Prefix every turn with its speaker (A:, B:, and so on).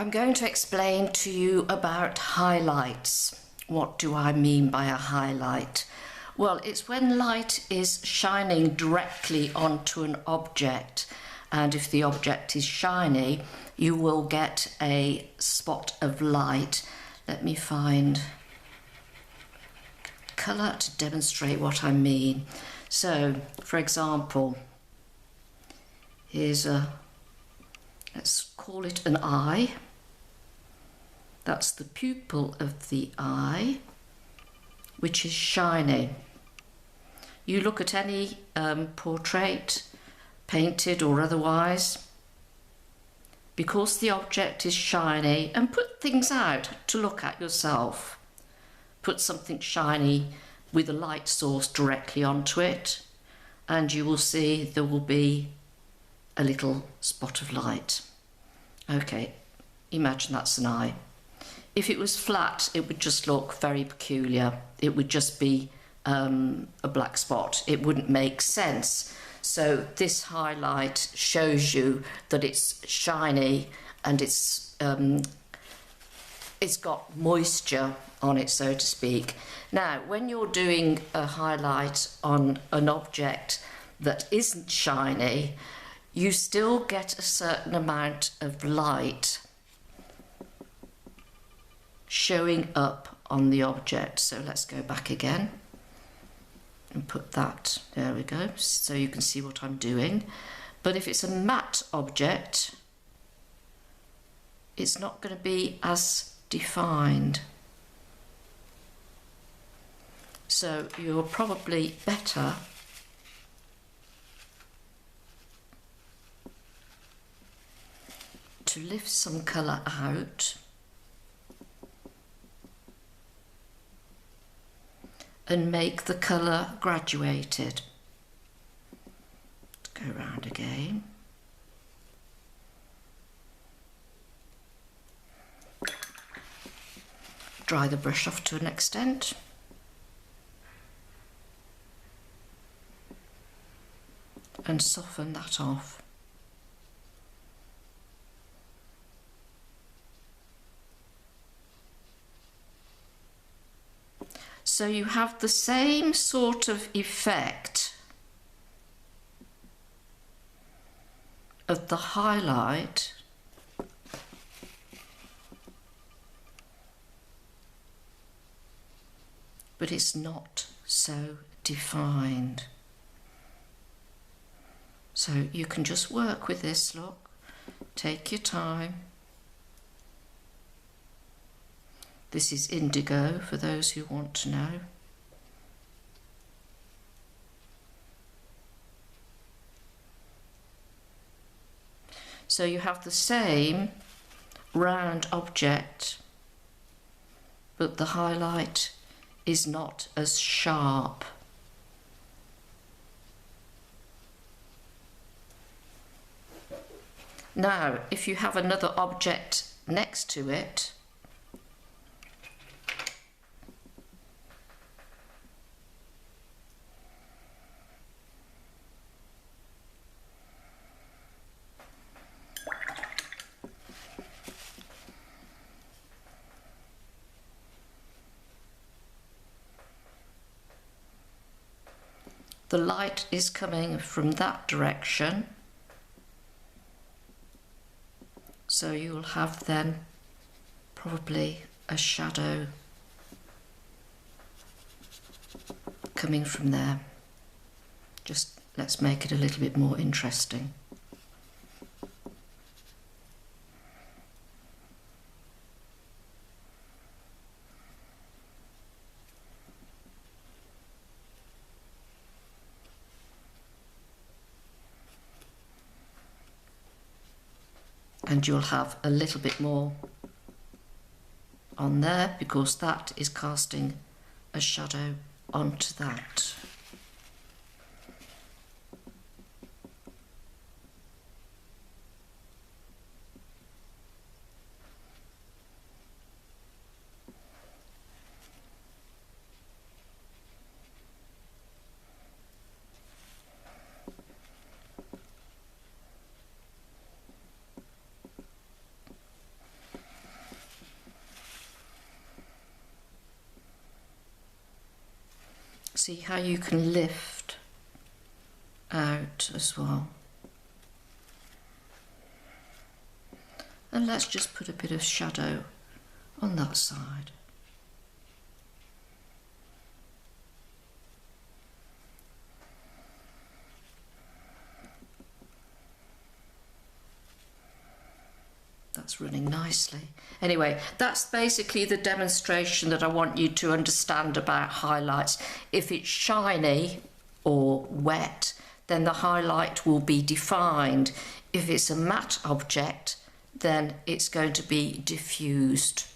A: I'm going to explain to you about highlights. What do I mean by a highlight? Well, it's when light is shining directly onto an object, and if the object is shiny, you will get a spot of light. Let me find colour to demonstrate what I mean. So, for example, here's let's call it an eye. That's the pupil of the eye, which is shiny. You look at any portrait, painted or otherwise, because the object is shiny, and put things out to look at yourself. Put something shiny with a light source directly onto it, and you will see there will be a little spot of light. Okay, imagine that's an eye. If it was flat, it would just look very peculiar. It would just be a black spot. It wouldn't make sense. So this highlight shows you that it's shiny and it's got moisture on it, so to speak. Now, when you're doing a highlight on an object that isn't shiny, you still get a certain amount of light showing up on the object. So let's go back again and put that, there we go, so you can see what I'm doing. But if it's a matte object, it's not going to be as defined. So you're probably better to lift some colour out and make the colour graduated. Let's go round again. Dry the brush off to an extent. And soften that off. So you have the same sort of effect of the highlight but it's not so defined. So you can just work with this, look, take your time. This is indigo for those who want to know. So you have the same round object, but the highlight is not as sharp. Now, if you have another object next to it, the light is coming from that direction, so you'll have then probably a shadow coming from there. Just let's make it a little bit more interesting. And you'll have a little bit more on there because that is casting a shadow onto that. See how you can lift out as well. And let's just put a bit of shadow on that side. That's running nicely. Anyway, that's basically the demonstration that I want you to understand about highlights. If it's shiny or wet, then the highlight will be defined. If it's a matte object, then it's going to be diffused.